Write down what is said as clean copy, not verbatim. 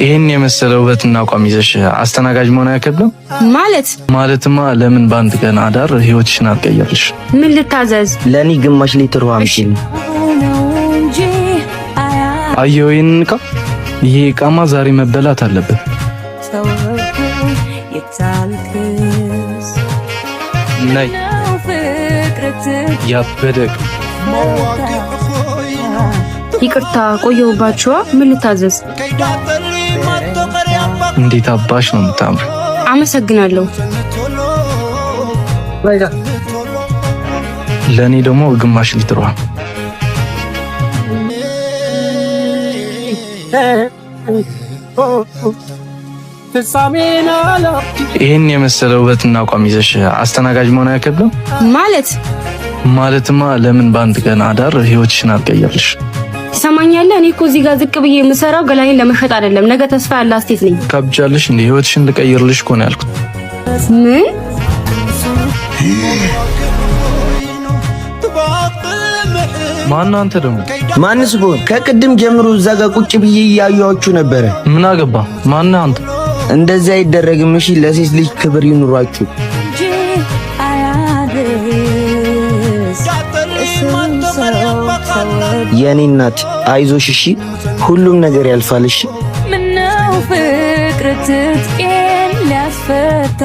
ይሄን የመሰለ ውበትና አቋም ይዘሽ አስተናጋጅ መሆን አይከብድም? ማለትማ ለምን በአንድ ቀን አዳር ህይወትሽን አትቀይርልሽ? ምን ልታዘዝ? ለኔ ግማሽ ሊትር ውሃ አምጪ። አየው ይሄን ዕቃ። ይሄ ዕቃማ ዛሬ መበላት አለበት። ነይ ያበደቅ። ይቅርታ ቆየሁባችሁ። ምን ልታዘዝ? እንዴት አባሽ ነው የምታምር። አመሰግናለሁ። ለኔ ደግሞ ግማሽ ሊትር ውሃ። ይሄን የመሰለ ውበትና አቋም ይዘሽ አስተናጋጅ መሆን አይከብድም? ማለትማ ለምን በአንድ ቀን አዳር ህይወትሽን አትቀይርልሽ? ትሰማኛለህ? እኔ እኮ እዚህ ጋር ዝቅ ብዬ የምሰራው ገላዬን ለመሸጥ አይደለም። ነገ ተስፋ ያለ አስቴት ነኝ። ካብጃለሽ እንዴ? ህይወትሽን ልቀይርልሽ እኮ ነው ያልኩት። ምን? ማን አንተ ደግሞ? ማንስ ቦን? ከቅድም ጀምሮ እዛ ጋር ቁጭ ብዬ እያዩአችሁ ነበረ። ምን አገባ? ማን አንተ? እንደዛ አይደረግም። እሺ፣ ለሴት ልጅ ክብር ይኑራችሁ። የኔ እናት አይዞሽ፣ እሺ፣ ሁሉም ነገር ያልፋል። እሺ። ምነው ፍቅር ትጥቄን ሊያስፈታ